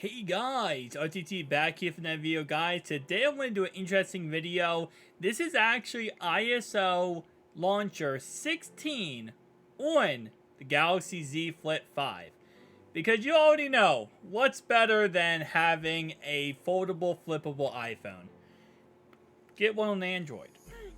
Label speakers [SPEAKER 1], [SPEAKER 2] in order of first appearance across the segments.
[SPEAKER 1] Hey guys, RTT back here from that video, guys. Today I'm going to do an interesting video. This is actually ISO Launcher 16 on the Galaxy Z Flip 5. Because you already know, what's better than having a foldable, flippable iPhone? Get one on Android.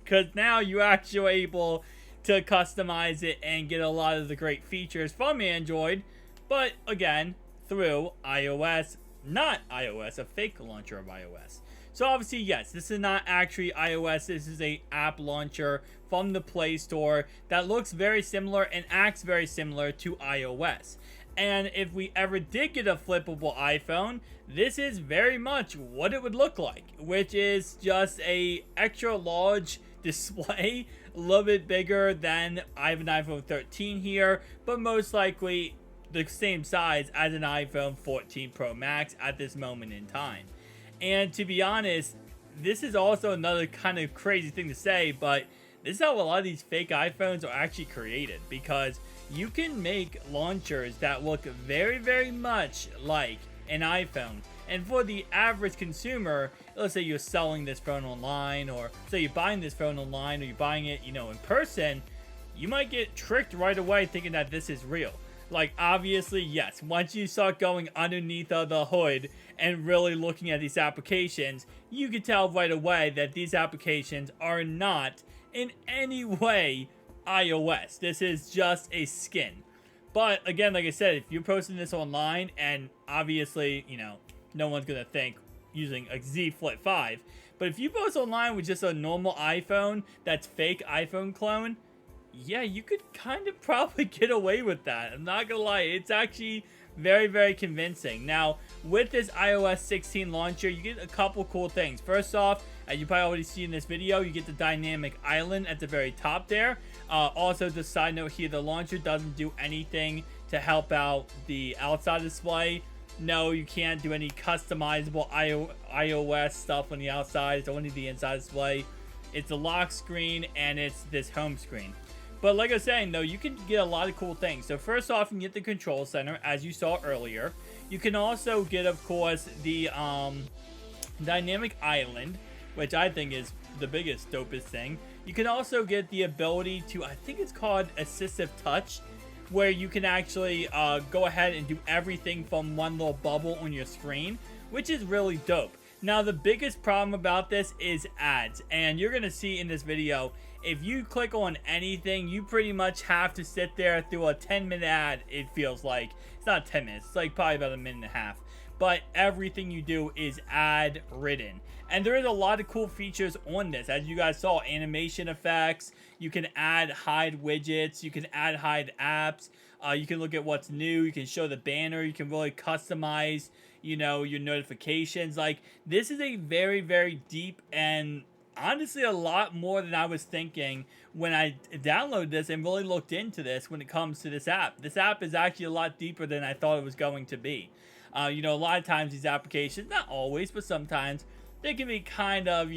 [SPEAKER 1] Because now you're actually able to customize it and get a lot of the great features from Android. But again, through iOS, not iOS, a fake launcher of iOS. So obviously, yes, this is not actually iOS. This is a app launcher from the Play Store that looks very similar and acts very similar to iOS. And if we ever did get a flippable iPhone, this is very much what it would look like, which is just a extra large display, a little bit bigger than I have an iPhone 13 here, but most likely the same size as an iPhone 14 Pro Max at this moment in time. And to be honest, this is also another kind of crazy thing to say, but this is how a lot of these fake iPhones are actually created, because you can make launchers that look very, very much like an iPhone. And for the average consumer, let's say you're selling this phone online, or say you're buying this phone online, or you're buying it, in person, you might get tricked right away thinking that this is real. Like, obviously, yes, once you start going underneath of the hood and really looking at these applications, you can tell right away that these applications are not in any way iOS. This is just a skin. But again, like I said, if you're posting this online, and obviously, no one's gonna think using a Z Flip 5, but if you post online with just a normal iPhone that's fake iPhone clone, yeah, you could kind of probably get away with that. I'm not gonna lie, it's actually very, very convincing. Now, with this iOS 16 launcher, you get a couple cool things. First off, as you probably already see in this video, you get the dynamic island at the very top there. Also, just side note here, the launcher doesn't do anything to help out the outside display. No, you can't do any customizable iOS stuff on the outside. It's only the inside display. It's a lock screen, and it's this home screen. But like I was saying, though, you can get a lot of cool things. So first off, you can get the control center, as you saw earlier. You can also get, of course, the dynamic island, which I think is the biggest, dopest thing. You can also get the ability to, I think it's called Assistive Touch, where you can actually go ahead and do everything from one little bubble on your screen, which is really dope. Now, the biggest problem about this is ads, and you're going to see in this video, if you click on anything, you pretty much have to sit there through a 10-minute ad, it feels like. It's not 10 minutes, it's like probably about a minute and a half. But everything you do is ad-ridden. And there is a lot of cool features on this. As you guys saw, animation effects, you can add hide widgets, you can add hide apps, you can look at what's new, you can show the banner, you can really customize, your notifications. Like, this is a very, very deep and honestly a lot more than I was thinking when I downloaded this and really looked into this when it comes to this app. This app is actually a lot deeper than I thought it was going to be. A lot of times these applications, not always, but sometimes, they can be kind of,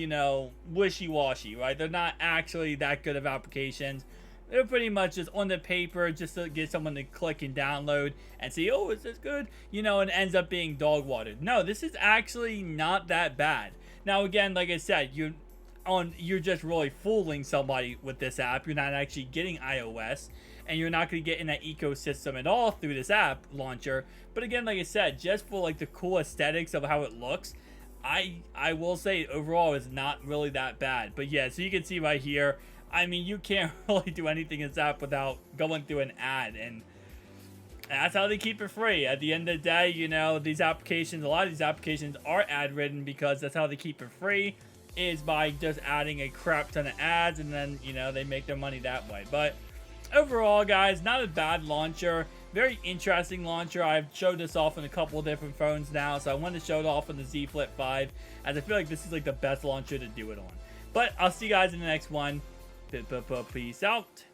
[SPEAKER 1] wishy-washy, right? They're not actually that good of applications. They're pretty much just on the paper just to get someone to click and download and see, oh, is this good? And it ends up being dog-watered. No, this is actually not that bad. Now, again, like I said, you're just really fooling somebody with this app. You're not actually getting iOS, and you're not going to get in that ecosystem at all through this app launcher. But again, like I said, just for like the cool aesthetics of how it looks, I will say overall it's not really that bad. But yeah, so you can see right here, I mean, you can't really do anything in this app without going through an ad, and that's how they keep it free. At the end of the day, these applications, a lot of these applications are ad-ridden because that's how they keep it free, is by just adding a crap ton of ads, and then, they make their money that way. But overall, guys, not a bad launcher. Very interesting launcher. I've showed this off on a couple of different phones now, so I wanted to show it off on the Z Flip 5, as I feel like this is like the best launcher to do it on. But I'll see you guys in the next one. Peace out.